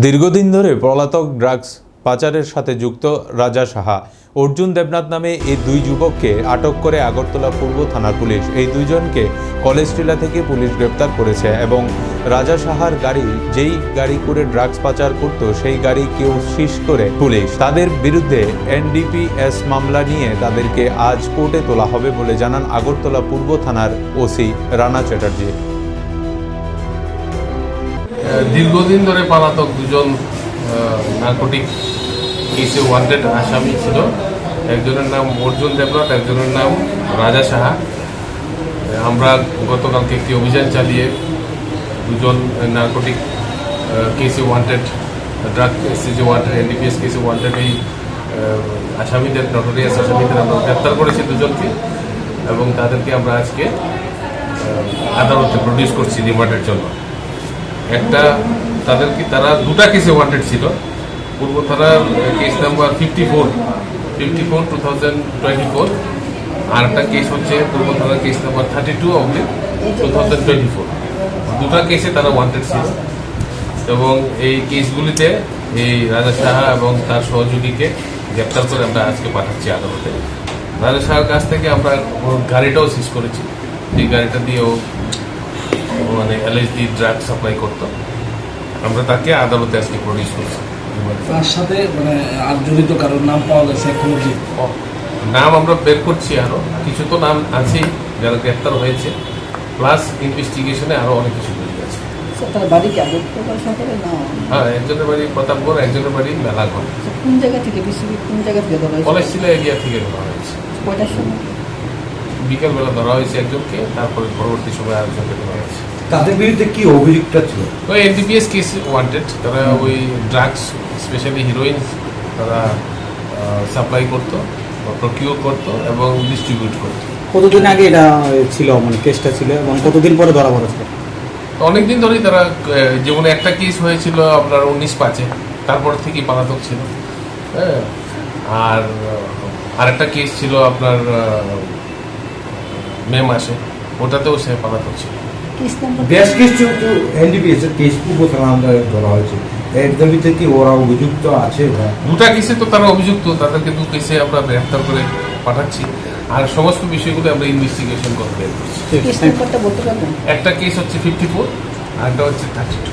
দীর্ঘদিন ধরে পলাতক ড্রাগস পাচারের সাথে যুক্ত রাজা সাহা, অর্জুন দেবনাথ নামে এই দুই যুবককে আটক করে আগরতলা পূর্ব থানার পুলিশ। এই দুইজনকে কলেজটিলা থেকে পুলিশ গ্রেপ্তার করেছে এবং রাজা সাহার গাড়ি, যেই গাড়ি করে ড্রাগস পাচার করত, সেই গাড়িকেও সিজ করে পুলিশ। তাদের বিরুদ্ধে এনডিপিএস মামলা নিয়ে তাদেরকে আজ কোর্টে তোলা হবে বলে জানান আগরতলা পূর্ব থানার ওসি রানা চ্যাটার্জি। দীর্ঘদিন ধরে পলাতক দুজন নার্কোটিক কেসে ওয়ান্টেড আসামি ছিল। একজনের নাম অর্জুন দেবনাথ, একজনের নাম রাজা সাহা। আমরা গতকালকে একটি অভিযান চালিয়ে দুজন নার্কোটিক কেসে ওয়ান্টেড, ড্রাগ কেসে যে ওয়ান্টেড, এনডিপিএস কেসে ওয়ান্টেড এই আসামিদের, নটোরিয়াস আসামিদের আমরা গ্রেপ্তার করেছি দুজনকে, এবং তাদেরকে আমরা আজকে আদালতে প্রডিউস করছি রিমান্ডের জন্য। তারা দুটা কেসে ওয়ান্টেড ছিল। পূর্ব থানার কেস নাম্বার 54/2024, আর একটা কেস হচ্ছে পূর্ব থানার কেস নাম্বার 32/2024। দুটা কেসে তারা ওয়ান্টেড ছিল এবং এই কেসগুলিতে এই রাজা সাহা এবং তার সহযোগীকে গ্রেপ্তার করে আমরা আজকে পাঠাচ্ছি আদালতে। রাজা সাহার কাছ থেকে আমরা গাড়িটাও সিজ করেছি, এই গাড়িটা দিয়েও মানে এলএসডি ড্রাগ সাপ্লাই করতো। আমরা তাকে আদালতে আজকে প্রডিউস করছি। তার সাথে মানে আর জড়িত কারোর নাম পাওয়া গেছে? এখনো কি নাম আমরা বের করছি, আরো কিছু তো নাম আছেই যারা গ্রেপ্তার হয়েছে, প্লাস ইনভেস্টিগেশনে আরো অনেক কিছু বেরিয়ে গেছে। হ্যাঁ, একজনের বাড়ি প্রতাপগড়, একজনের বাড়ি মেলাঘর। কোন জায়গা থেকে ধরা হয়েছে? কলেজটিলা এরিয়া থেকে ধরা হয়েছে। কয়টার সময়? বিকেলবেলা ধরা হয়েছে একজনকে, তারপরে পরবর্তী সময় আরেকজনকে ধরা হয়েছে। তাদের বিরুদ্ধে কি অভিযোগটা ছিল? ওই এনডিপিএস কেস ওয়ান্টেড। তারা ওই ড্রাগস, স্পেশালি হিরোইন, তারা সাপ্লাই করতো, প্রকিউর করতো এবং ডিস্ট্রিবিউট করতো। কতদিন আগে এটা ছিল, মানে কেসটা ছিল, এবং কতদিন পরে ধরা পড়েছে? অনেকদিন ধরেই তারা, যেমন একটা কেস হয়েছিল আপনার 19/5, তারপর থেকেই পলাতক ছিল। হ্যাঁ, আর আরেকটা কেস ছিল আপনার মে মাসে, ওটাতেও সে পলাতক ছিল। বেশ কিছু এনডিপিএস এর কেস পূর্ব থানা ধরা হয়েছে, এর দাবিতে কি ওরা অভিযুক্ত আছে? দুটা কেসে তো তারা অভিযুক্ত, তাদেরকে দু কেসে আমরা গ্রেফতার করে পাঠাচ্ছি, আর সমস্ত বিষয়গুলো আমরা ইনভেস্টিগেশন করে বের করছি। কেস নাম্বারটা বলতে পারবেন? একটা কেস হচ্ছে 54, আর একটা হচ্ছে 32।